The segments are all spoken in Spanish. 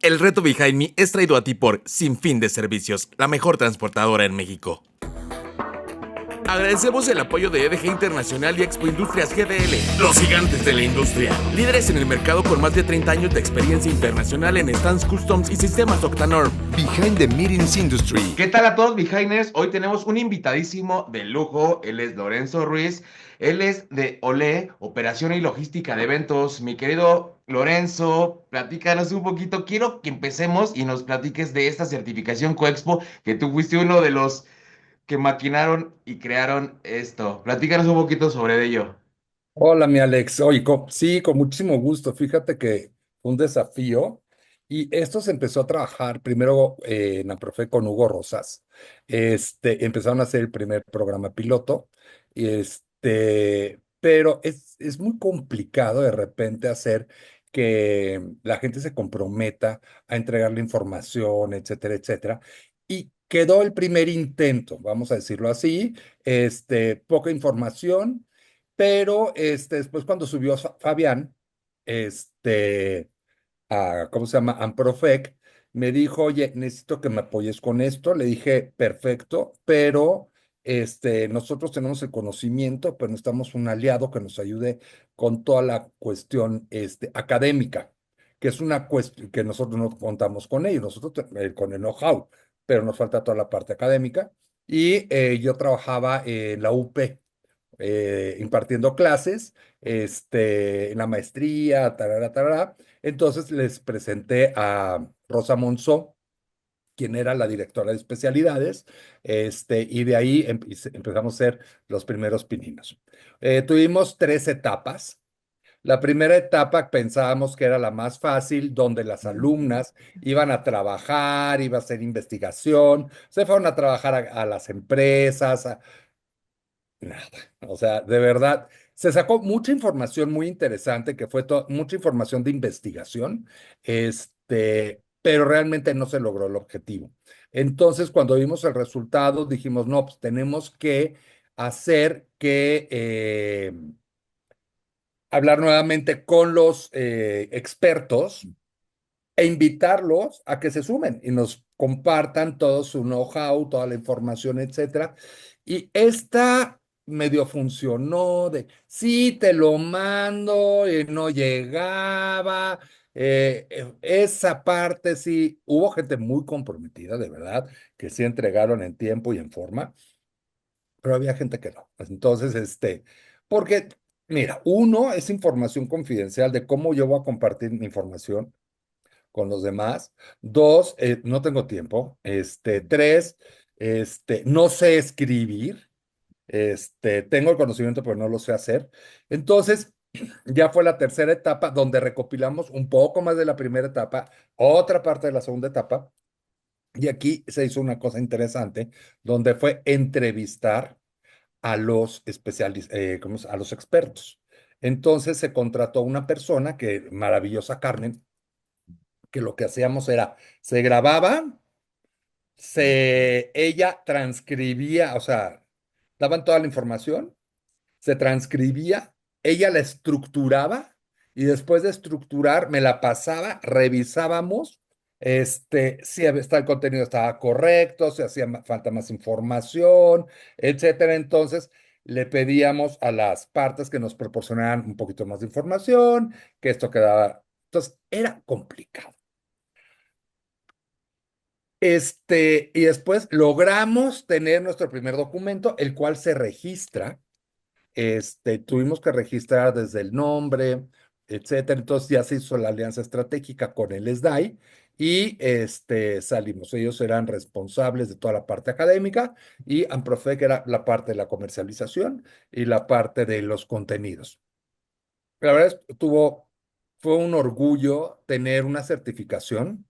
El reto Behind Me es traído a ti por Sin Fin de Servicios, la mejor transportadora en México. Agradecemos el apoyo de EDG Internacional y Expo Industrias GDL, los gigantes de la industria, líderes en el mercado con más de 30 años de experiencia internacional en stands customs y sistemas Octanorm. Behind the Meetings Industry. ¿Qué tal a todos, Behinders? Hoy tenemos un invitadísimo de lujo. Él es Lorenzo Ruiz. Él es de OLE, Operación y Logística de Eventos. Mi querido Lorenzo, platícanos un poquito. Quiero que empecemos y nos platiques de esta certificación Coexpo, que tú fuiste uno de los que maquinaron y crearon esto. Platícanos un poquito sobre ello. Hola, mi Alex. Oye, sí, con muchísimo gusto. Fíjate que fue un desafío y esto se empezó a trabajar primero en Amprofe con Hugo Rosas. Empezaron a hacer el primer programa piloto, pero es muy complicado de repente hacer que la gente se comprometa a entregar la información, etcétera, etcétera. Y quedó el primer intento, vamos a decirlo así, poca información. Pero después cuando subió Fabián, este, ¿cómo se llama? Amprofec, me dijo, oye, necesito que me apoyes con esto. Le dije, perfecto, pero nosotros tenemos el conocimiento, pero necesitamos un aliado que nos ayude con toda la cuestión académica, que es una cuestión que nosotros no contamos con ello, nosotros con el know-how, pero nos falta toda la parte académica. Y yo trabajaba en la UP impartiendo clases, en la maestría, tarara, tarara. Entonces les presenté a Rosa Monzó, quien era la directora de especialidades, y de ahí empezamos a ser los primeros pininos. Tuvimos 3 etapas. La primera etapa pensábamos que era la más fácil, donde las alumnas iban a trabajar, iba a hacer investigación, se fueron a trabajar a las empresas, nada, o sea, de verdad, se sacó mucha información muy interesante, que fue mucha información de investigación, pero realmente no se logró el objetivo. Entonces, cuando vimos el resultado, dijimos, no, pues tenemos que hacer que hablar nuevamente con los expertos e invitarlos a que se sumen y nos compartan todo su know-how, toda la información, etcétera. Y esta medio funcionó de, sí, te lo mando, y no llegaba. Esa parte sí, hubo gente muy comprometida, de verdad, que sí entregaron en tiempo y en forma, pero había gente que no. Entonces, porque, mira, uno es información confidencial de cómo yo voy a compartir mi información con los demás. Dos, no tengo tiempo. Tres, no sé escribir. Tengo el conocimiento, pero no lo sé hacer. Entonces, ya fue la tercera etapa donde recopilamos un poco más de la primera etapa, otra parte de la segunda etapa. Y aquí se hizo una cosa interesante, donde fue entrevistar a los a los expertos. Entonces se contrató una persona que, maravillosa Carmen, que lo que hacíamos era, se grababa, ella transcribía, o sea, daban toda la información, se transcribía, ella la estructuraba y después de estructurar me la pasaba, revisábamos, si el contenido estaba correcto, si hacía falta más información, etcétera. Entonces le pedíamos a las partes que nos proporcionaran un poquito más de información, que esto quedaba. Entonces era complicado. Y después logramos tener nuestro primer documento, el cual se registra. Tuvimos que registrar desde el nombre, etcétera. Entonces ya se hizo la alianza estratégica con el SDAI y salimos. Ellos eran responsables de toda la parte académica y Amprofec era la parte de la comercialización y la parte de los contenidos. La verdad fue un orgullo tener una certificación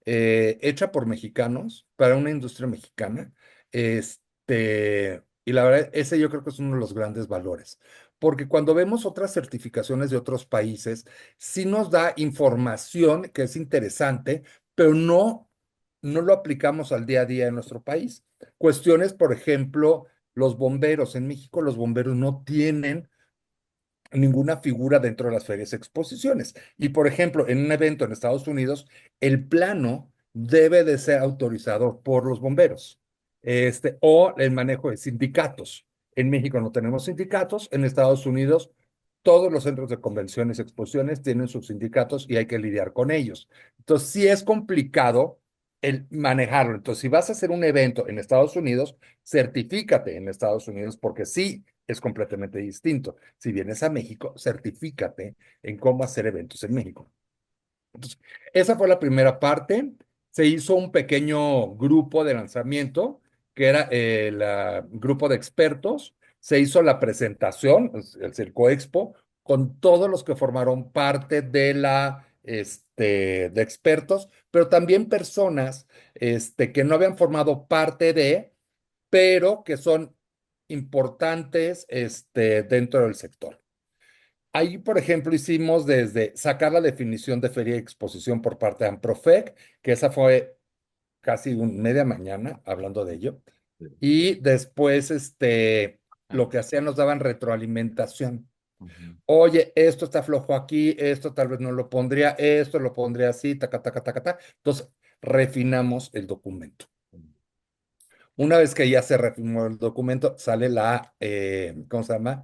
hecha por mexicanos para una industria mexicana. Y la verdad, ese yo creo que es uno de los grandes valores, porque cuando vemos otras certificaciones de otros países, sí nos da información que es interesante, pero no lo aplicamos al día a día en nuestro país. Cuestiones, por ejemplo, los bomberos. En México los bomberos no tienen ninguna figura dentro de las ferias y exposiciones. Y por ejemplo, en un evento en Estados Unidos, el plano debe de ser autorizado por los bomberos, o el manejo de sindicatos. En México no tenemos sindicatos, en Estados Unidos todos los centros de convenciones y exposiciones tienen sus sindicatos y hay que lidiar con ellos. Entonces, sí es complicado el manejarlo. Entonces, si vas a hacer un evento en Estados Unidos, certifícate en Estados Unidos porque sí es completamente distinto. Si vienes a México, certifícate en cómo hacer eventos en México. Entonces, esa fue la primera parte. Se hizo un pequeño grupo de lanzamiento, que era el grupo de expertos. Se hizo la presentación, el Circo Expo, con todos los que formaron parte de expertos, pero también personas que no habían formado parte de, pero que son importantes dentro del sector. Ahí, por ejemplo, hicimos desde sacar la definición de feria y exposición por parte de Amprofec, que esa fue casi media mañana hablando de ello. Y después, lo que hacían nos daban retroalimentación. Ujú. Oye, esto está flojo aquí, esto tal vez no lo pondría, esto lo pondría así, taca, taca, taca, taca. Entonces, refinamos el documento. Una vez que ya se refinó el documento, sale ¿cómo se llama?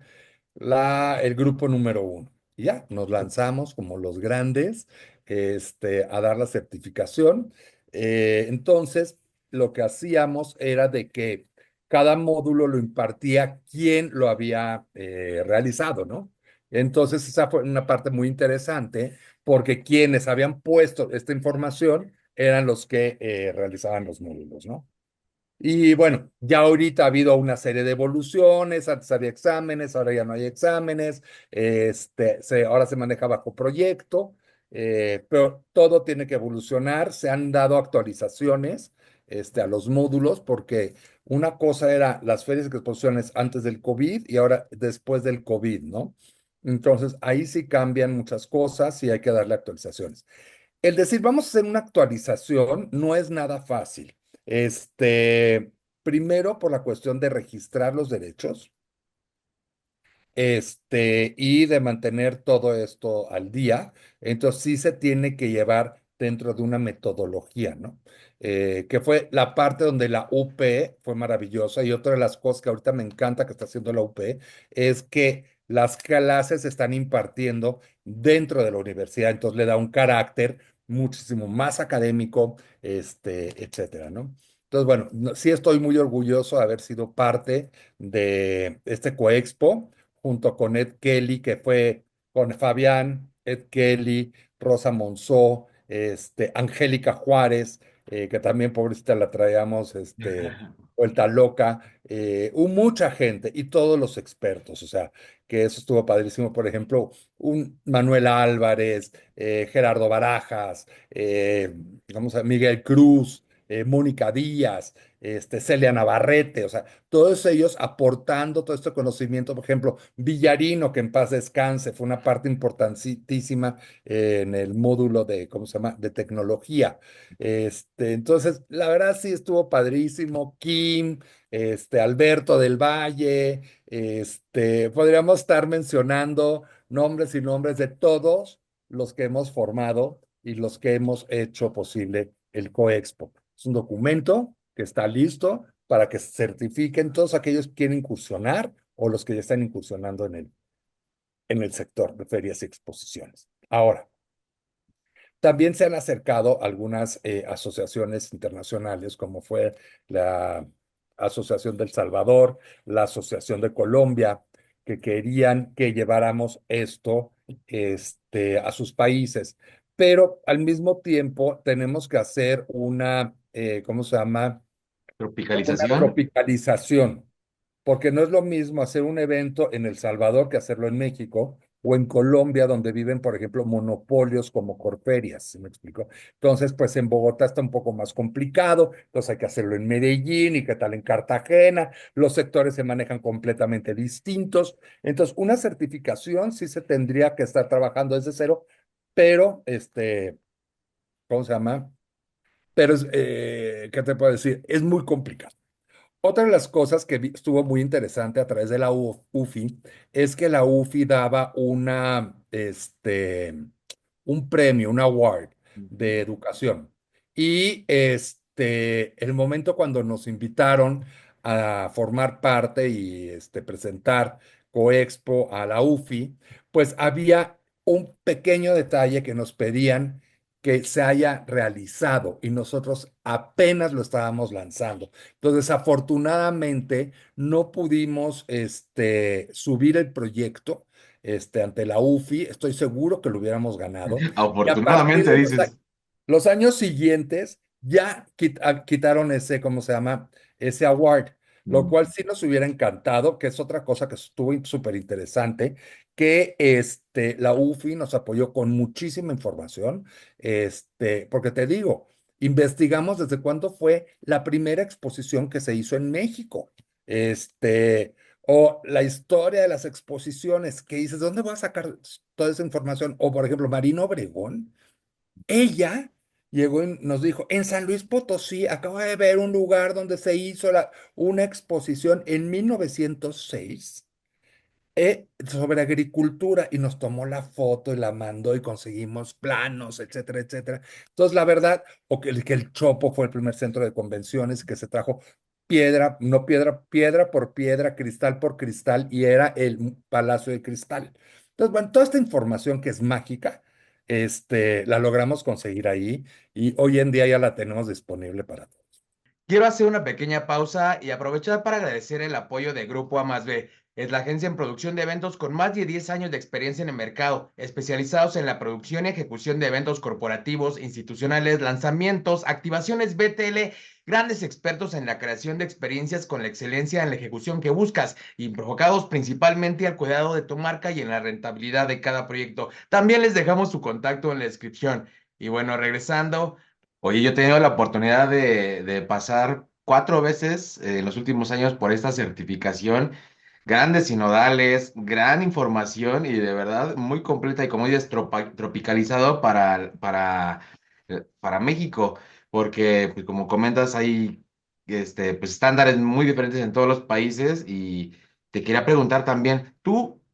El grupo número uno. Y ya, nos lanzamos como los grandes, a dar la certificación. Entonces, lo que hacíamos era de que cada módulo lo impartía quien lo había realizado, ¿no? Entonces, esa fue una parte muy interesante, porque quienes habían puesto esta información eran los que realizaban los módulos, ¿no? Y bueno, ya ahorita ha habido una serie de evoluciones, antes había exámenes, ahora ya no hay exámenes, ahora se maneja bajo proyecto, pero todo tiene que evolucionar, se han dado actualizaciones a los módulos, porque una cosa era las ferias y exposiciones antes del COVID y ahora después del COVID, ¿no? Entonces ahí sí cambian muchas cosas y hay que darle actualizaciones. El decir, vamos a hacer una actualización no es nada fácil. Primero por la cuestión de registrar los derechos, y de mantener todo esto al día. Entonces sí se tiene que llevar dentro de una metodología, ¿no? Que fue la parte donde la UP fue maravillosa, y otra de las cosas que ahorita me encanta que está haciendo la UP es que las clases se están impartiendo dentro de la universidad, entonces le da un carácter muchísimo más académico, etcétera, ¿no? Entonces, bueno, sí estoy muy orgulloso de haber sido parte de este Coexpo junto con Ed Kelly, que fue con Fabián, Ed Kelly, Rosa Monzó, Angélica Juárez, que también pobrecita la traíamos, vuelta loca, hubo mucha gente y todos los expertos, o sea, que eso estuvo padrísimo. Por ejemplo, un Manuel Álvarez, Gerardo Barajas, Miguel Cruz, Mónica Díaz, Celia Navarrete, o sea, todos ellos aportando todo este conocimiento. Por ejemplo, Villarino, que en paz descanse, fue una parte importantísima en el módulo de, ¿cómo se llama?, de tecnología. Entonces, la verdad sí estuvo padrísimo. Kim, Alberto del Valle, podríamos estar mencionando nombres y nombres de todos los que hemos formado y los que hemos hecho posible el COEXPO. Es un documento que está listo para que se certifiquen todos aquellos que quieren incursionar o los que ya están incursionando en el sector de ferias y exposiciones. Ahora, también se han acercado algunas asociaciones internacionales, como fue la Asociación del Salvador, la Asociación de Colombia, que querían que lleváramos esto, a sus países. Pero al mismo tiempo tenemos que hacer ¿cómo se llama? Una Tropicalización. tropicalización, porque no es lo mismo hacer un evento en El Salvador que hacerlo en México o en Colombia, donde viven, por ejemplo, monopolios como Corferias, ¿sí me explico? Entonces, pues en Bogotá está un poco más complicado, entonces hay que hacerlo en Medellín y qué tal en Cartagena, los sectores se manejan completamente distintos. Entonces, una certificación sí se tendría que estar trabajando desde cero, pero, ¿cómo se llama? Pero, ¿qué te puedo decir? Es muy complicado. Otra de las cosas que estuvo muy interesante a través de la UFI es que la UFI daba un premio, un award Ujú. de educación. Y el momento cuando nos invitaron a formar parte y presentar Coexpo a la UFI, pues había un pequeño detalle que nos pedían que se haya realizado y nosotros apenas lo estábamos lanzando. Entonces, afortunadamente, no pudimos subir el proyecto ante la UFI. Estoy seguro que lo hubiéramos ganado. Y a partir Afortunadamente de dices. los años siguientes, ya quitaron ¿cómo se llama? Ese award, lo cual sí nos hubiera encantado, que es otra cosa que estuvo súper interesante, que la UFI nos apoyó con muchísima información, porque te digo, investigamos desde cuándo fue la primera exposición que se hizo en México. O la historia de las exposiciones, que dices, ¿dónde voy a sacar toda esa información? O, por ejemplo, Marina Obregón, ella llegó y nos dijo, en San Luis Potosí acabo de ver un lugar donde se hizo una exposición en 1906 sobre agricultura y nos tomó la foto y la mandó y conseguimos planos, etcétera, etcétera. Entonces, la verdad, o que el Chopo fue el primer centro de convenciones que se trajo piedra, no piedra, piedra por piedra, cristal por cristal y era el Palacio de Cristal. Entonces, bueno, toda esta información que es mágica, la logramos conseguir ahí y hoy en día ya la tenemos disponible para todos. Quiero hacer una pequeña pausa y aprovechar para agradecer el apoyo de Grupo A más B. Es la agencia en producción de eventos con más de 10 años de experiencia en el mercado, especializados en la producción y ejecución de eventos corporativos, institucionales, lanzamientos, activaciones BTL, grandes expertos en la creación de experiencias con la excelencia en la ejecución que buscas y enfocados principalmente al cuidado de tu marca y en la rentabilidad de cada proyecto. También les dejamos su contacto en la descripción. Y bueno, regresando. Oye, yo he tenido la oportunidad de pasar 4 veces en los últimos años por esta certificación. Grandes sinodales, gran información y de verdad muy completa y como dices, tropicalizado para México, porque pues, como comentas hay pues, estándares muy diferentes en todos los países y te quería preguntar también,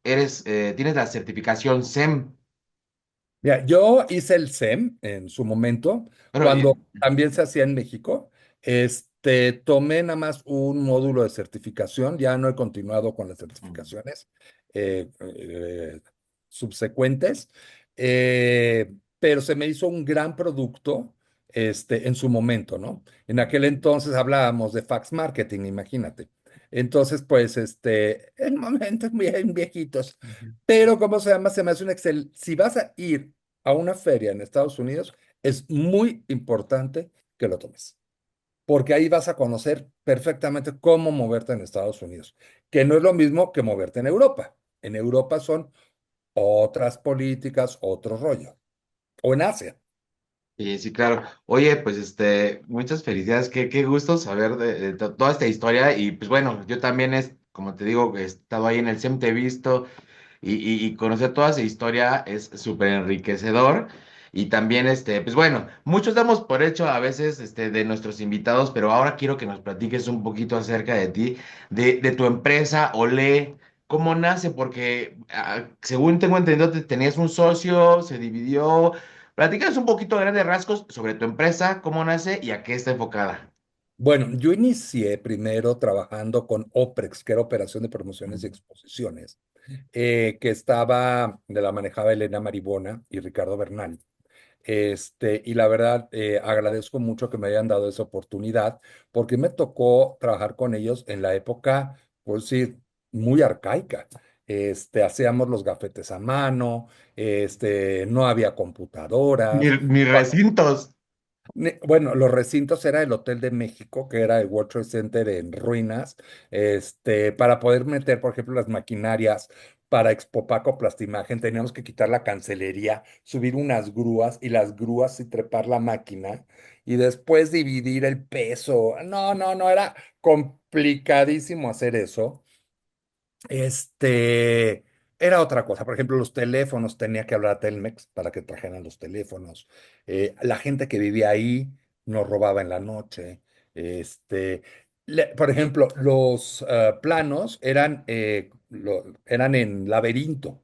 tienes la certificación SEM, Mira, yo hice el SEM en su momento, pero cuando también se hacía en México. Tomé nada más un módulo de certificación, ya no he continuado con las certificaciones subsecuentes, pero se me hizo un gran producto en su momento, ¿no? En aquel entonces hablábamos de fax marketing, imagínate. Entonces, pues, en momentos bien viejitos. Pero, ¿cómo se llama? Se me hace un Excel. Si vas a ir a una feria en Estados Unidos, es muy importante que lo tomes, porque ahí vas a conocer perfectamente cómo moverte en Estados Unidos, que no es lo mismo que moverte en Europa. En Europa son otras políticas, otro rollo, o en Asia. Sí, sí, claro. Oye, pues muchas felicidades. Qué gusto saber de toda esta historia. Y pues bueno, yo también como te digo, he estado ahí en el SEM, te he visto y conocer toda esa historia es súper enriquecedor. Y también, pues bueno, muchos damos por hecho a veces de nuestros invitados, pero ahora quiero que nos platiques un poquito acerca de ti, de tu empresa, Olé. ¿Cómo nace? Porque según tengo entendido, tenías un socio, se dividió. Platícanos un poquito de grandes rasgos sobre tu empresa, cómo nace y a qué está enfocada. Bueno, yo inicié primero trabajando con OPREX, que era Operación de Promociones y Ujú. Exposiciones, de la manejaba Elena Maribona y Ricardo Bernal. Y la verdad, agradezco mucho que me hayan dado esa oportunidad, porque me tocó trabajar con ellos en la época, pues sí, muy arcaica. Hacíamos los gafetes a mano, no había Ni, computadoras. ni recintos. Bueno, los recintos era el Hotel de México, que era el World Trade Center en ruinas, para poder meter, por ejemplo, las maquinarias para Expopaco Plastimagen, teníamos que quitar la cancelería, subir unas grúas y las grúas y trepar la máquina y después dividir el peso. No, no, no, era complicadísimo hacer eso. Este, Era otra cosa. Por ejemplo, los teléfonos, tenía que hablar a Telmex para que trajeran los teléfonos. La gente que vivía ahí nos robaba en la noche. Este, Por ejemplo, los planos eran en laberinto,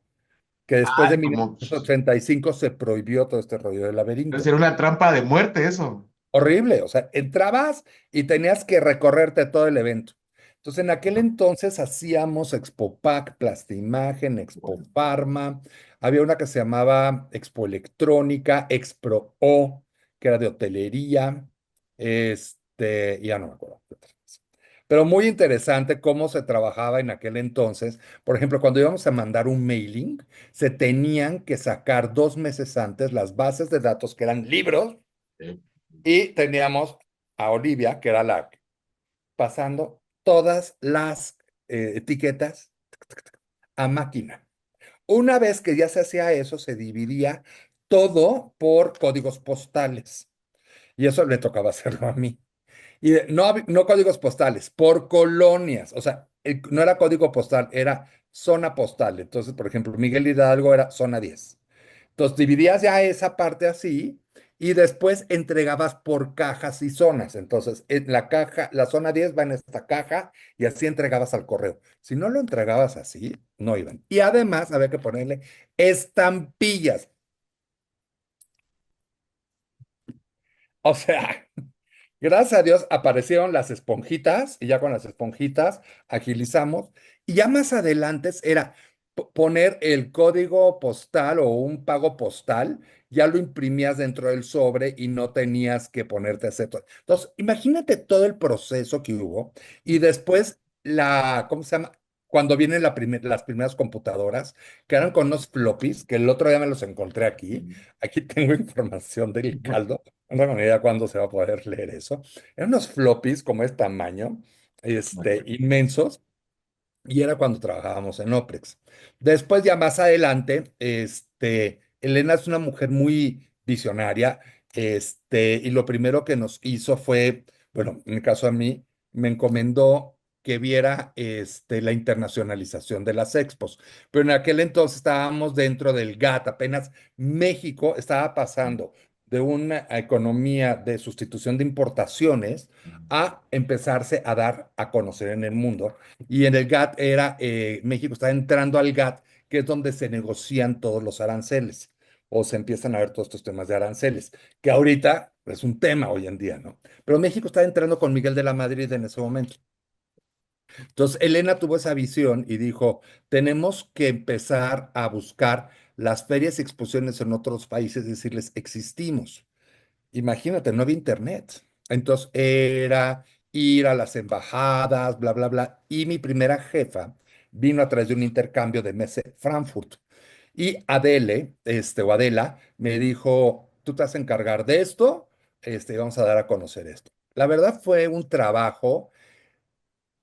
que después de Ay, mil como, novecientos ochenta y cinco se prohibió todo este rollo del laberinto. era una trampa de muerte eso. Horrible, o sea, entrabas y tenías que recorrerte todo el evento. Entonces, en aquel entonces hacíamos Expopac, Plastimagen, Expo Pharma, había una que se llamaba Expo Electrónica, Expro O, que era de hotelería, ya no me acuerdo qué otra cosa. Pero muy interesante cómo se trabajaba en aquel entonces. Por ejemplo, cuando íbamos a mandar un mailing, se tenían que sacar 2 meses antes las bases de datos, que eran libros, Sí. y teníamos a Olivia, que era la pasando todas las etiquetas a máquina. Una vez que ya se hacía eso, se dividía todo por códigos postales. Y eso le tocaba hacerlo a mí. Y no, no códigos postales, por colonias. O sea, no era código postal, era zona postal. Entonces, por ejemplo, Miguel Hidalgo era zona 10. Entonces dividías ya esa parte así y después entregabas por cajas y zonas. Entonces, en la caja, la zona 10 va en esta caja y así entregabas al correo. Si no lo entregabas así, no iban. Y además había que ponerle estampillas. O sea, gracias a Dios aparecieron las esponjitas y ya con las esponjitas agilizamos. Y ya más adelante era poner el código postal o un pago postal, ya lo imprimías dentro del sobre y no tenías que ponerte a hacer todo. Entonces, imagínate todo el proceso que hubo y después ¿cómo se llama? Cuando vienen las primeras computadoras, que eran con unos floppies, que el otro día me los encontré aquí. Aquí tengo información del caldo. No tengo ni idea cuándo se va a poder leer eso. Eran unos floppies como este tamaño, inmensos, y era cuando trabajábamos en Oprex. Después, ya más adelante, Elena es una mujer muy visionaria, y lo primero que nos hizo fue, bueno, en mi caso a mí, me encomendó que viera la internacionalización de las expos. Pero en aquel entonces estábamos dentro del GATT, apenas México estaba pasando de una economía de sustitución de importaciones a empezarse a dar a conocer en el mundo. Y en el GATT México está entrando al GATT, que es donde se negocian todos los aranceles, o se empiezan a ver todos estos temas de aranceles, que ahorita es un tema hoy en día, ¿no? Pero México está entrando con Miguel de la Madrid en ese momento. Entonces, Elena tuvo esa visión y dijo, tenemos que empezar a buscar las ferias y exposiciones en otros países, decirles, existimos. Imagínate, no había internet. Entonces era ir a las embajadas, bla, bla, bla. Y mi primera jefa vino a través de un intercambio de Messe Frankfurt. Y Adela, me dijo, tú te vas a encargar de esto, vamos a dar a conocer esto. La verdad fue un trabajo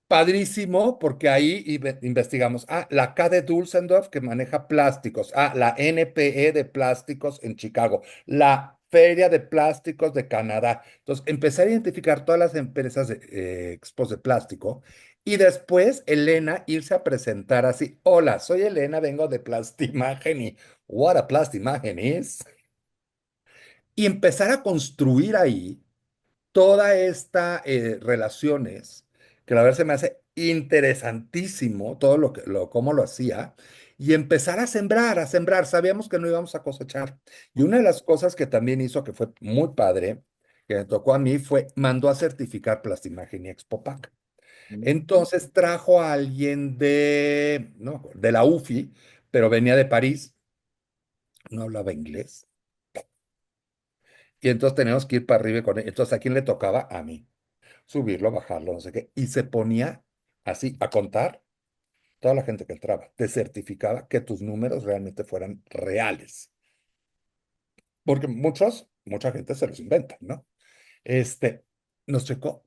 padrísimo, porque ahí investigamos, la K de Dulcendorf, que maneja plásticos, la NPE de plásticos en Chicago, la Feria de Plásticos de Canadá. Entonces, empecé a identificar todas las empresas de expos de plástico y después Elena irse a presentar así, hola, soy Elena, vengo de Plastimagen y what a Plastimagen is, y empezar a construir ahí toda esta relaciones, que la verdad se me hace interesantísimo todo cómo lo hacía, y empezar a sembrar, sabíamos que no íbamos a cosechar. Y una de las cosas que también hizo, que fue muy padre, que me tocó a mí, fue, mandó a certificar Plastimagen y Expopac. Entonces trajo a alguien no, de la UFI, pero venía de París, no hablaba inglés, y entonces teníamos que ir para arriba con él. Entonces, ¿a quién le tocaba? A mí subirlo, bajarlo, no sé qué, y se ponía así a contar toda la gente que entraba. Te certificaba que tus números realmente fueran reales, porque mucha gente se los inventa, ¿no? Este, nos checó,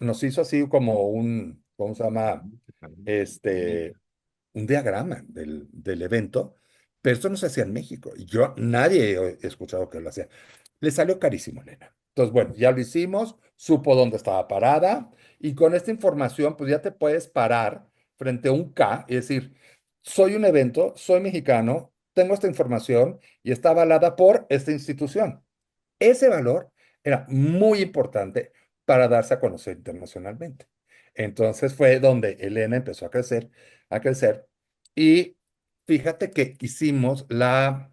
nos hizo así como ¿cómo se llama? Este, un diagrama del evento, pero esto no se hacía en México. Y nadie he escuchado que lo hacía. Le salió carísimo, Elena. Entonces, bueno, ya lo hicimos, supo dónde estaba parada y con esta información, pues ya te puedes parar frente a un K y decir, soy un evento, soy mexicano, tengo esta información y está avalada por esta institución. Ese valor era muy importante para darse a conocer internacionalmente. Entonces fue donde Elena empezó a crecer. Y fíjate que hicimos la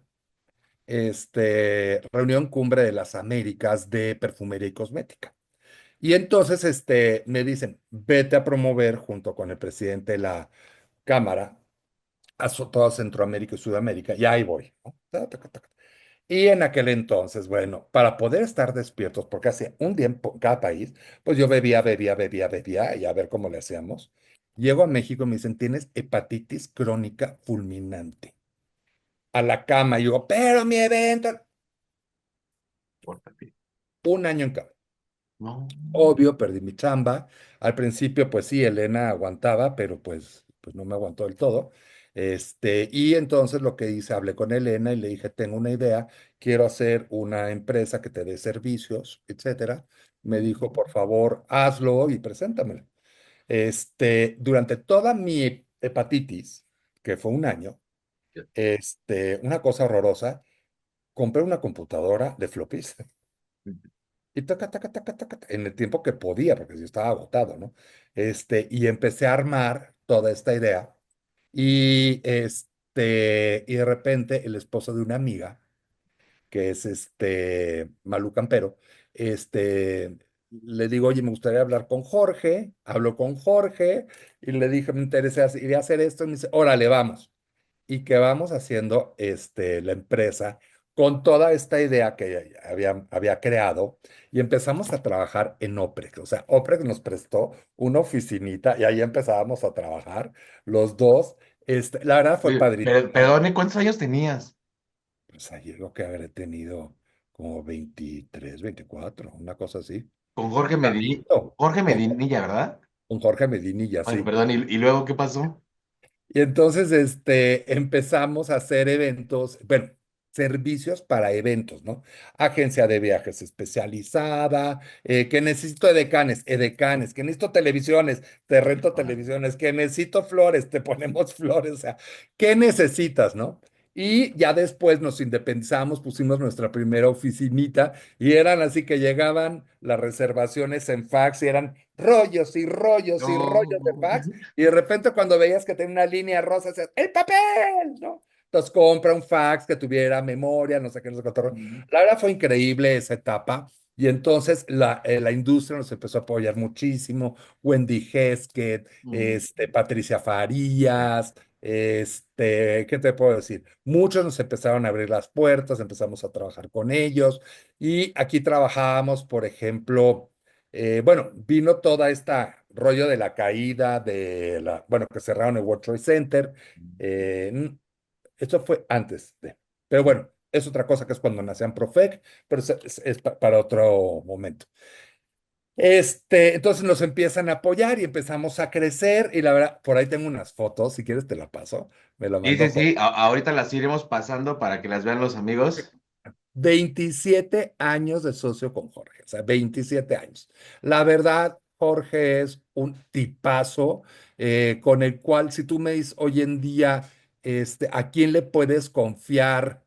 reunión cumbre de las Américas de perfumería y cosmética. Y entonces me dicen, vete a promover junto con el presidente de la Cámara a toda Centroamérica y Sudamérica. Y ahí voy, ¿no? Y en aquel entonces, bueno, para poder estar despiertos, porque hacía un día en cada país, pues yo bebía y a ver cómo le hacíamos. Llego a México y me dicen, tienes hepatitis crónica fulminante. A la cama, y digo, pero mi evento, Pórtate. un año en cama. No. Obvio, perdí mi chamba. Al principio, pues sí, Elena aguantaba, pero pues no me aguantó del todo. Y entonces lo que hice, hablé con Elena y le dije, tengo una idea, quiero hacer una empresa que te dé servicios, etcétera. Me dijo, por favor, hazlo y preséntamelo. Durante toda mi hepatitis, que fue un año, una cosa horrorosa, compré una computadora de floppies. Y en el tiempo que podía, porque yo estaba agotado, ¿no? Y empecé a armar toda esta idea. Y de repente el esposo de una amiga, que es Malú Campero, le digo, oye, me gustaría hablar con Jorge. Hablo con Jorge y le dije, me interesa, iré a hacer esto. Y me dice, órale, vamos y que vamos haciendo la empresa con toda esta idea que había creado y empezamos a trabajar en Oprex. O sea, Oprex nos prestó una oficinita y ahí empezábamos a trabajar los dos. La verdad fue Oye, padrísimo. perdone, ¿cuántos años tenías? Pues ahí lo que habré tenido como 23, 24, una cosa así. Con Jorge Medini, Chavito, Jorge Medinilla, ¿verdad? con Jorge Medinilla, Ay, sí. perdón, ¿y luego qué pasó? Y entonces empezamos a hacer eventos, bueno, servicios para eventos, ¿no? Agencia de viajes especializada, que necesito edecanes, que necesito televisiones, te rento televisiones, que necesito flores, te ponemos flores, o sea, ¿qué necesitas, no? Y ya después nos independizamos, pusimos nuestra primera oficinita y eran así que llegaban las reservaciones en fax y eran rollos y rollos y rollos de No. fax y de repente cuando veías que tenía una línea rosa, decías, ¡el papel! ¿No? Entonces compra un fax que tuviera memoria, no sé qué, no sé qué. La verdad fue increíble esa etapa. Y entonces la industria nos empezó a apoyar muchísimo. Wendy Hesketh, Patricia Farías, ¿qué te puedo decir? Muchos nos empezaron a abrir las puertas, empezamos a trabajar con ellos. Y aquí trabajábamos, por ejemplo, bueno, vino toda esta rollo de la caída bueno, que cerraron el World Trade Center. Esto fue antes de, pero bueno, es otra cosa que es cuando nacían Profec, pero es para otro momento. Entonces nos empiezan a apoyar y empezamos a crecer y la verdad, por ahí tengo unas fotos, si quieres te la paso, me la Sí, sí, mandó. sí, ahorita las iremos pasando para que las vean los amigos. 27 años de socio con Jorge, o sea, 27 años. La verdad, Jorge es un tipazo con el cual, si tú me dices hoy en día, ¿a quién le puedes confiar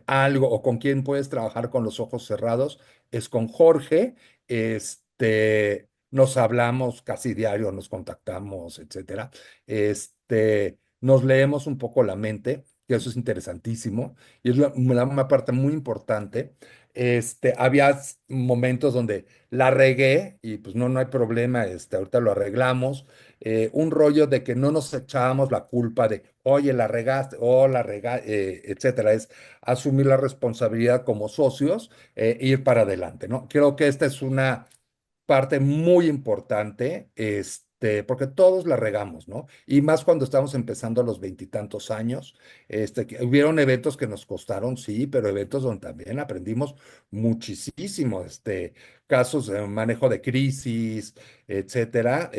algo o con quién puedes trabajar con los ojos cerrados? Es con Jorge. Nos hablamos casi diario, nos contactamos, etcétera. Nos leemos un poco la mente, que eso es interesantísimo. Y es una parte muy importante. Había momentos donde la regué y pues no hay problema, ahorita lo arreglamos. Un rollo de que no nos echábamos la culpa de, oye, la regaste, o la regaste, etcétera. Es asumir la responsabilidad como socios e ir para adelante, ¿no? Creo que esta es una parte muy importante, porque todos la regamos, ¿no? Y más cuando estamos empezando a los veintitantos años, que hubieron eventos que nos costaron, sí, pero eventos donde también aprendimos muchísimo, casos de manejo de crisis, etcétera,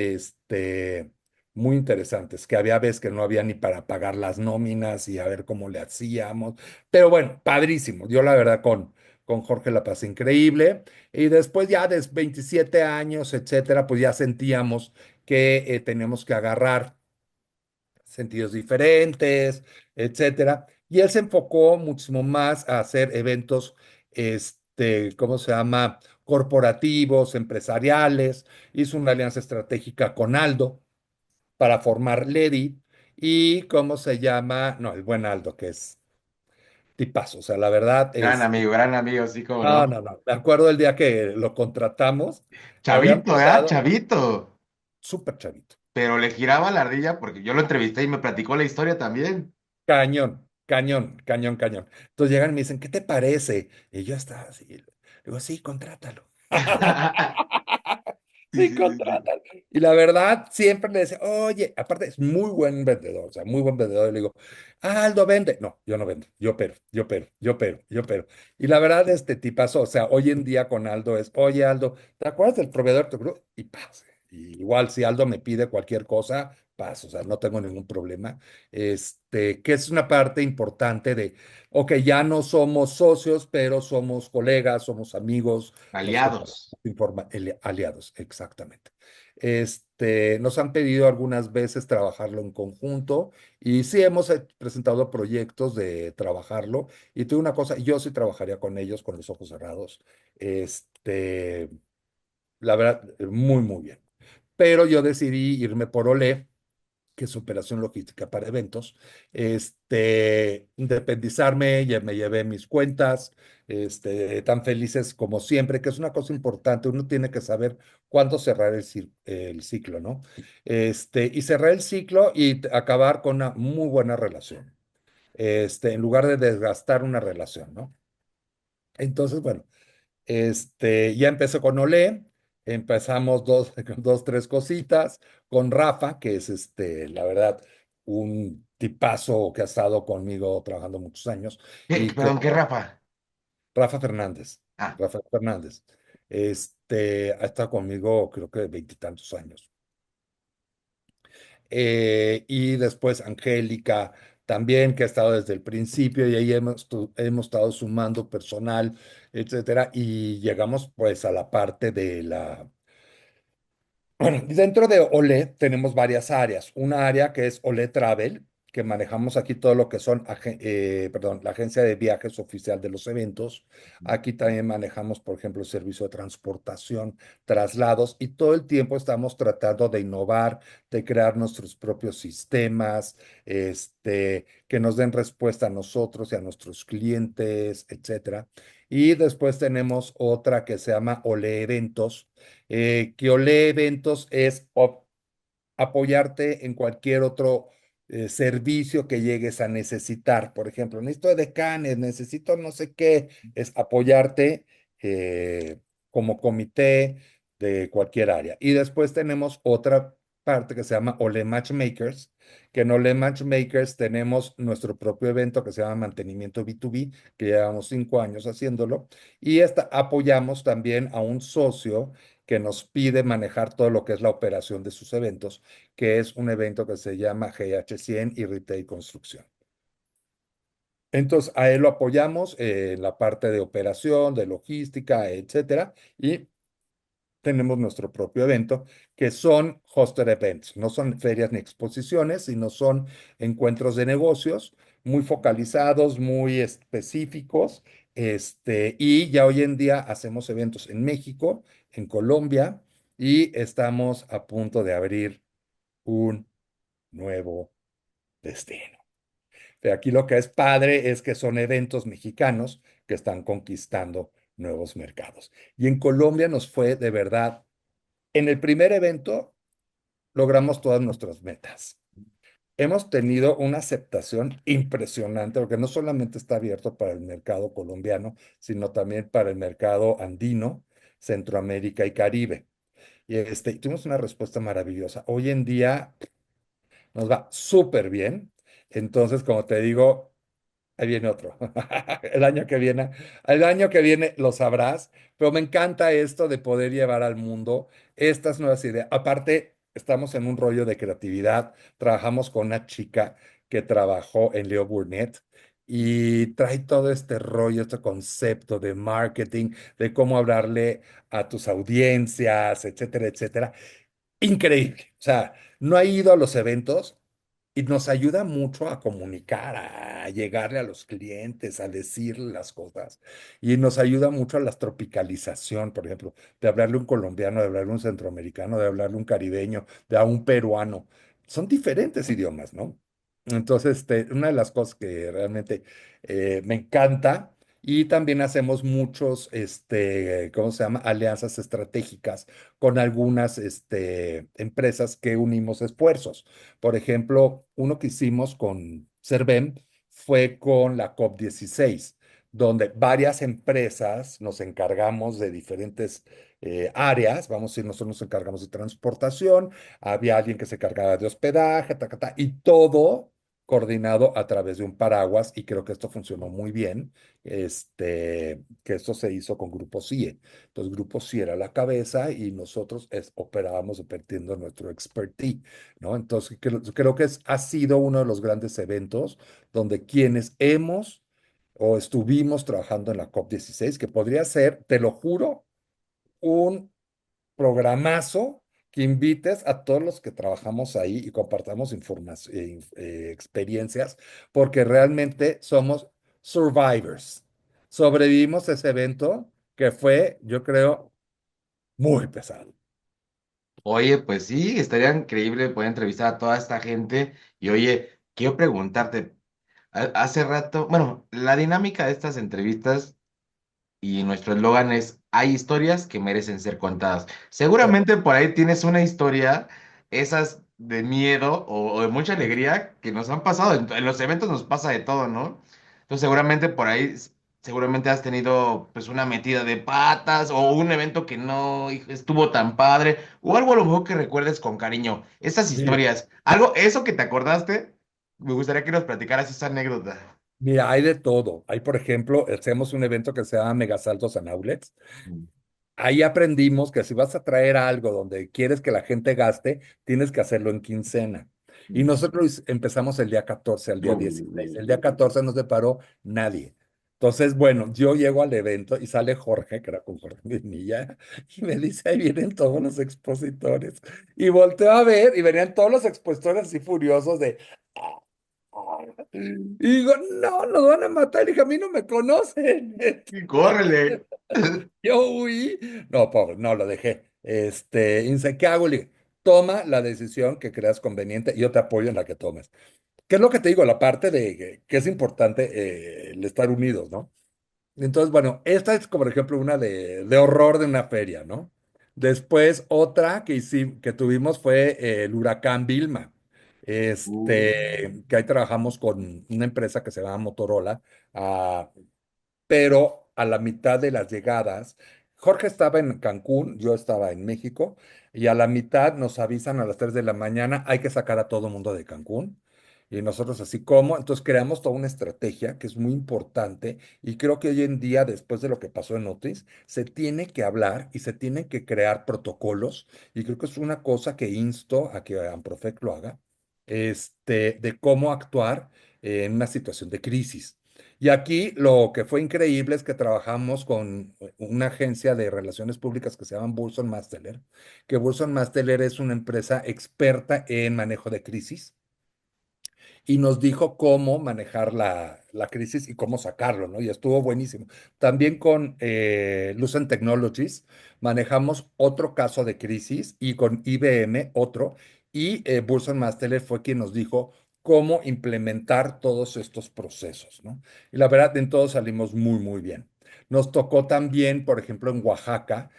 muy interesantes, que había veces que no había ni para pagar las nóminas y a ver cómo le hacíamos, pero bueno, padrísimo, yo la verdad con Jorge la pasé increíble. Y después ya de 27 años, etcétera, pues ya sentíamos que teníamos que agarrar sentidos diferentes, etcétera. Y él se enfocó muchísimo más a hacer eventos, ¿cómo se llama? corporativos, empresariales, hizo una alianza estratégica con Aldo para formar Ledi y ¿cómo se llama? No, el buen Aldo, que es tipazo, o sea, la verdad, Gran amigo, sí, como no, no. no, no, me acuerdo el día que lo contratamos, había Chavito, ¿eh? empezado Chavito. súper chavito. Pero le giraba la ardilla porque yo lo entrevisté y me platicó la historia también. Cañón, cañón, cañón, cañón. Entonces llegan y me dicen, ¿qué te parece? Y yo estaba así, le digo, sí, contrátalo. Sí, Sí, sí, sí, sí. contrátalo. Y la verdad, siempre le decía, oye, aparte es muy buen vendedor, o sea, muy buen vendedor. Y le digo, Aldo, vende. No, yo no vendo, yo pero, yo pero, yo pero, yo pero. Y la verdad, este tipazo, o sea, hoy en día con Aldo es, oye, Aldo, ¿te acuerdas del proveedor de tu grupo? Y pase. Y igual si Aldo me pide cualquier cosa, paso, o sea, no tengo ningún problema. Que es una parte importante de, ok, ya no somos socios, pero somos colegas, somos amigos, nos compartimos Aliados. aliados, exactamente. Nos han pedido algunas veces trabajarlo en conjunto y sí hemos presentado proyectos de trabajarlo. Y tú una cosa, yo sí trabajaría con ellos con los ojos cerrados. Este, la verdad, muy, muy bien. Pero yo decidí irme por Olé, que es operación logística para eventos, independizarme, ya me llevé mis cuentas, tan felices como siempre, que es una cosa importante, uno tiene que saber cuándo cerrar el ciclo, ¿no? Y cerrar el ciclo y acabar con una muy buena relación, en lugar de desgastar una relación, ¿no? Entonces, bueno. Ya empecé con Olé, empezamos dos, tres cositas, con Rafa, que es la verdad, un tipazo que ha estado conmigo trabajando muchos años, y con Perdón, ¿qué Rafa? Rafa Fernández. Ah, Rafa Fernández. Ha estado conmigo creo que veintitantos años. Y después Angélica también, que ha estado desde el principio, y ahí hemos estado sumando personal, etcétera, y llegamos pues a la parte de la... Bueno, dentro de Olé tenemos varias áreas. Una área que es Olé Travel, que manejamos aquí todo lo que son, perdón, la agencia de viajes oficial de los eventos. Aquí también manejamos, por ejemplo, el servicio de transportación, traslados, y todo el tiempo estamos tratando de innovar, de crear nuestros propios sistemas, que nos den respuesta a nosotros y a nuestros clientes, etcétera. Y después tenemos otra que se llama Olé Eventos, que Olé Eventos es apoyarte en cualquier otro servicio que llegues a necesitar. Por ejemplo, necesito decanes, necesito no sé qué, es apoyarte como comité de cualquier área. Y después tenemos otra parte que se llama Olé Matchmakers, que en Olé Matchmakers tenemos nuestro propio evento que se llama Mantenimiento B2B, que llevamos 5 años haciéndolo, y apoyamos también a un socio que nos pide manejar todo lo que es la operación de sus eventos, que es un evento que se llama GH100 y Retail Construcción. Entonces, a él lo apoyamos en la parte de operación, de logística, etcétera, y tenemos nuestro propio evento, que son hosted events, no son ferias ni exposiciones, sino son encuentros de negocios muy focalizados, muy específicos, y ya hoy en día hacemos eventos en México, en Colombia, y estamos a punto de abrir un nuevo destino. Pero aquí lo que es padre es que son eventos mexicanos que están conquistando nuevos mercados. Y en Colombia nos fue de verdad, en el primer evento logramos todas nuestras metas. Hemos tenido una aceptación impresionante porque no solamente está abierto para el mercado colombiano, sino también para el mercado andino, Centroamérica y Caribe. Y tuvimos una respuesta maravillosa. Hoy en día nos va súper bien. Entonces, como te digo, ahí viene otro. El año que viene lo sabrás, pero me encanta esto de poder llevar al mundo estas nuevas ideas. Aparte, estamos en un rollo de creatividad. Trabajamos con una chica que trabajó en Leo Burnett y trae todo este rollo, este concepto de marketing, de cómo hablarle a tus audiencias, etcétera, etcétera. Increíble. O sea, no he ido a los eventos, y nos ayuda mucho a comunicar, a llegarle a los clientes, a decirle las cosas. Y nos ayuda mucho a la tropicalización, por ejemplo, de hablarle a un colombiano, de hablarle a un centroamericano, de hablarle a un caribeño, de a un peruano. Son diferentes idiomas, ¿no? Entonces, una de las cosas que realmente me encanta, y también hacemos muchos, ¿cómo se llama? Alianzas estratégicas con algunas, empresas que unimos esfuerzos. Por ejemplo, uno que hicimos con Servem fue con la COP16, donde varias empresas nos encargamos de diferentes áreas. Vamos a decir, nosotros nos encargamos de transportación, había alguien que se encargaba de hospedaje, ta, ta, ta, y todo coordinado a través de un paraguas, y creo que esto funcionó muy bien, que esto se hizo con Grupo CIE. Entonces, Grupo CIE era la cabeza y nosotros operábamos dependiendo nuestro expertise, ¿no? Entonces, creo que ha sido uno de los grandes eventos donde quienes hemos o estuvimos trabajando en la COP16, que podría ser, te lo juro, un programazo que invites a todos los que trabajamos ahí y compartamos información, experiencias, porque realmente somos survivors. Sobrevivimos a ese evento que fue, yo creo, muy pesado. Oye, pues sí, estaría increíble poder entrevistar a toda esta gente. Y oye, quiero preguntarte, hace rato, bueno, la dinámica de estas entrevistas y nuestro eslogan es, hay historias que merecen ser contadas. Seguramente por ahí tienes una historia, esas de miedo o de mucha alegría que nos han pasado. En los eventos nos pasa de todo, ¿no? Entonces seguramente por ahí, seguramente has tenido pues una metida de patas o un evento que no estuvo tan padre o algo a lo mejor que recuerdes con cariño. Esas Mira, historias, algo, eso que te acordaste, me gustaría que nos platicaras esa anécdota. mira, hay de todo. Hay, por ejemplo, hacemos un evento que se llama Megasaltos and Outlets. Ahí aprendimos que si vas a traer algo donde quieres que la gente gaste, tienes que hacerlo en quincena. Y nosotros empezamos el día 14 al día 16. El día 14 no se paró nadie. Entonces, bueno, yo llego al evento y sale Jorge, que era con Jorge Vinilla, y me dice, ahí vienen todos los expositores. Y volteo a ver y venían todos los expositores así furiosos de... Y digo, no, nos van a matar. Y dije, a mí no me conocen. Y córrele. Yo huí. No, pobre, no lo dejé. Y dice, ¿qué hago? Le dije, toma la decisión que creas conveniente y yo te apoyo en la que tomes. ¿Qué es lo que te digo? La parte de que es importante el estar unidos, ¿no? Entonces, bueno, esta es, como por ejemplo, una de horror de una feria, ¿no? Después, otra que tuvimos fue el huracán Vilma. Que ahí trabajamos con una empresa que se llama Motorola. ah, pero a la mitad de las llegadas, Jorge estaba en Cancún, yo estaba en México, y a la mitad nos avisan a las 3 de la mañana, hay que sacar a todo mundo de Cancún. Y nosotros así como, entonces creamos toda una estrategia que es muy importante y creo que hoy en día, después de lo que pasó en Otis, se tiene que hablar y se tienen que crear protocolos y creo que es una cosa que insto a que Amprofec lo haga, de cómo actuar en una situación de crisis. Y aquí lo que fue increíble es que trabajamos con una agencia de relaciones públicas que se llama Burson Masteler, que Burson Masteler es una empresa experta en manejo de crisis y nos dijo cómo manejar la crisis y cómo sacarlo, ¿no? Y estuvo buenísimo. También con Lucent Technologies manejamos otro caso de crisis y con IBM otro, y Burson Marsteller fue quien nos dijo cómo implementar todos estos procesos, ¿no? Y la verdad, en todos salimos muy, muy bien. Nos tocó también, por ejemplo, en Oaxaca,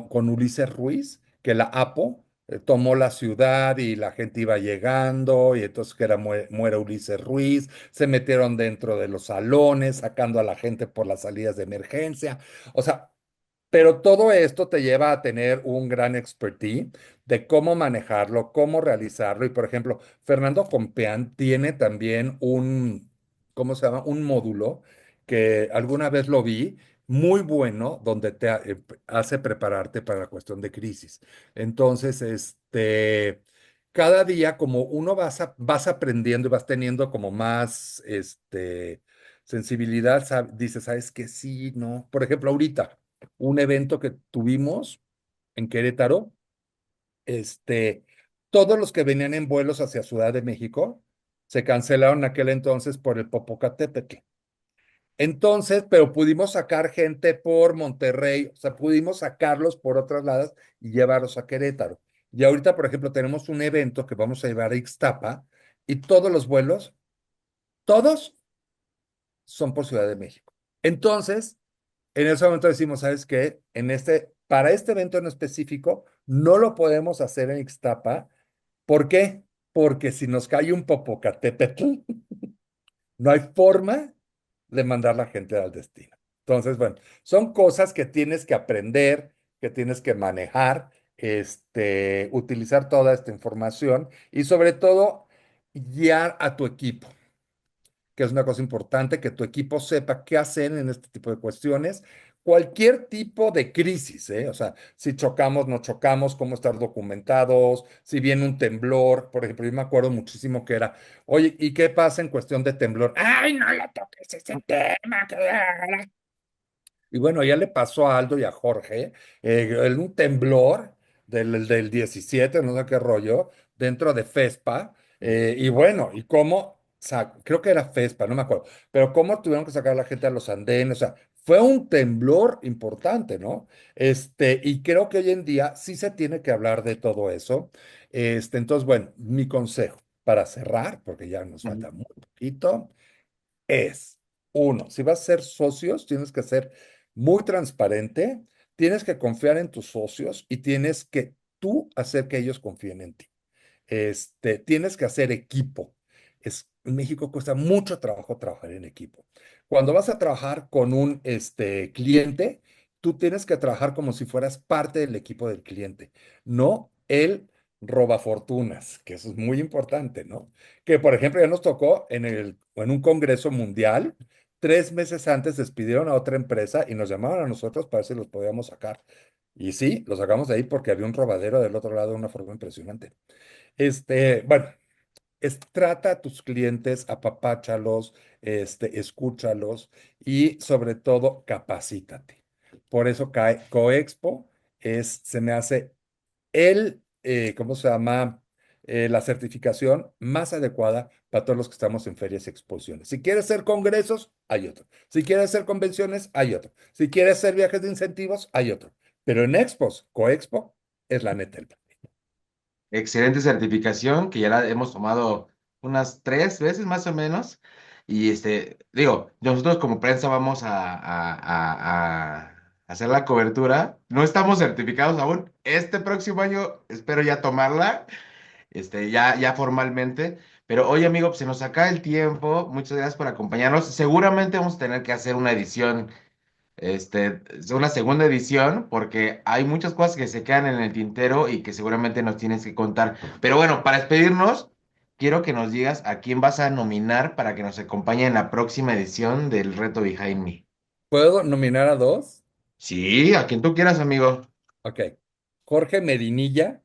con Ulises Ruiz, que la APO tomó la ciudad y la gente iba llegando y entonces que muera Ulises Ruiz, se metieron dentro de los salones, sacando a la gente por las salidas de emergencia. O sea, pero todo esto te lleva a tener un gran expertise de cómo manejarlo, cómo realizarlo. Y por ejemplo, Fernando Compeán tiene también ¿cómo se llama? Un módulo que alguna vez lo vi, muy bueno, donde te hace prepararte para la cuestión de crisis. Entonces, cada día como uno vas aprendiendo y vas teniendo como más, sensibilidad, dices, ¿sabes qué? Sí, no. Por ejemplo, ahorita un evento que tuvimos en Querétaro, este, todos los que venían en vuelos hacia Ciudad de México, se cancelaron en aquel entonces por el Popocatépetl. Entonces, pero pudimos sacar gente por Monterrey, o sea, pudimos sacarlos por otras lados y llevarlos a Querétaro. Y ahorita, por ejemplo, tenemos un evento que vamos a llevar a Ixtapa y todos los vuelos, todos son por Ciudad de México. Entonces, en ese momento decimos, ¿sabes qué? Para este evento en específico, no lo podemos hacer en Ixtapa. ¿Por qué? Porque si nos cae un Popocatépetl, no hay forma de mandar la gente al destino. Entonces, bueno, son cosas que tienes que aprender, que tienes que manejar, utilizar toda esta información y sobre todo guiar a tu equipo, que es una cosa importante, que tu equipo sepa qué hacer en este tipo de cuestiones. Cualquier tipo de crisis, ¿eh? O sea, si chocamos, no chocamos, cómo estar documentados, si viene un temblor, por ejemplo, yo me acuerdo muchísimo que era, oye, ¿y qué pasa en cuestión de temblor? ¡Ay, no le toques ese tema! Y bueno, ya le pasó a Aldo y a Jorge en un temblor del 17, no sé qué rollo, dentro de FESPA. Y bueno, y cómo, creo que era FESPA, no me acuerdo, pero cómo tuvieron que sacar a la gente a los andenes, o sea, fue un temblor importante, ¿no? Y creo que hoy en día sí se tiene que hablar de todo eso. Entonces, bueno, mi consejo para cerrar, porque ya nos Ujú. falta muy poquito es, uno, si vas a ser socios, tienes que ser muy transparente, tienes que confiar en tus socios y tienes que tú hacer que ellos confíen en ti. Tienes que hacer equipo. En México cuesta mucho trabajo trabajar en equipo. Cuando vas a trabajar con un cliente, tú tienes que trabajar como si fueras parte del equipo del cliente, no el robafortunas, que eso es muy importante, ¿no? Que, por ejemplo, ya nos tocó en un congreso mundial, 3 meses antes despidieron a otra empresa y nos llamaron a nosotros para ver si los podíamos sacar. Y sí, los sacamos de ahí porque había un robadero del otro lado de una forma impresionante. Bueno, trata a tus clientes, apapáchalos, escúchalos y sobre todo capacítate. Por eso Coexpo se me hace ¿cómo se llama? La certificación más adecuada para todos los que estamos en ferias y exposiciones. Si quieres hacer congresos, hay otro. Si quieres hacer convenciones, hay otro. Si quieres hacer viajes de incentivos, hay otro. Pero en expos, Coexpo, es la neta. Excelente certificación que ya la hemos tomado unas 3 veces más o menos. Y digo, nosotros como prensa vamos a hacer la cobertura. No estamos certificados aún. Este próximo año espero ya tomarla, ya formalmente. Pero oye, amigo, pues se nos acaba el tiempo. Muchas gracias por acompañarnos. Seguramente vamos a tener que hacer una edición una segunda edición, porque hay muchas cosas que se quedan en el tintero y que seguramente nos tienes que contar. Pero bueno, para despedirnos, quiero que nos digas a quién vas a nominar para que nos acompañe en la próxima edición del Reto Behind Me. ¿Puedo nominar a dos? Sí, a quien tú quieras, amigo. Ok. Jorge Medinilla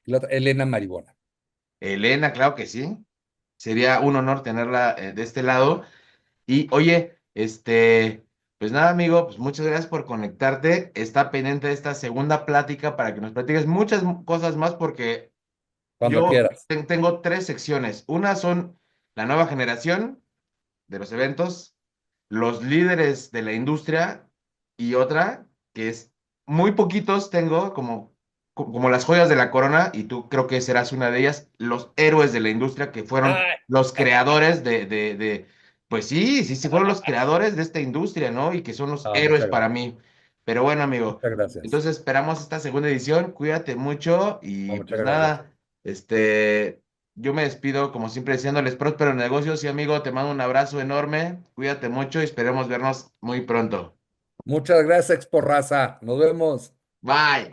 y la otra, Elena Maribona. Elena, claro que sí. Sería un honor tenerla de este lado. Y oye, pues nada, amigo, pues muchas gracias por conectarte. Está pendiente de esta segunda plática para que nos platiques muchas cosas más, porque Cuando yo quieras. tengo 3 secciones. Una son la nueva generación de los eventos, los líderes de la industria, y otra que es muy poquitos tengo como las joyas de la corona, y tú creo que serás una de ellas, los héroes de la industria que fueron Ay, los creadores pues sí, sí, sí, fueron los creadores de esta industria, ¿no? Y que son los héroes muchas para gracias. mí. Pero bueno, amigo, Muchas gracias. entonces esperamos esta segunda edición. Cuídate mucho y Muchas pues gracias. nada, yo me despido como siempre deseándoles prósperos negocios, y amigo, te mando un abrazo enorme. Cuídate mucho y esperemos vernos muy pronto. Muchas gracias, Expo Raza. Nos vemos. Bye.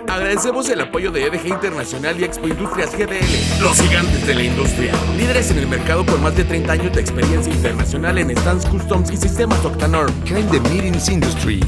Agradecemos el apoyo de EDG Internacional y Expo Industrias GDL, los gigantes de la industria. Líderes en el mercado con más de 30 años de experiencia internacional en stands, customs y sistemas Octanorm. Behind the Meetings Industry.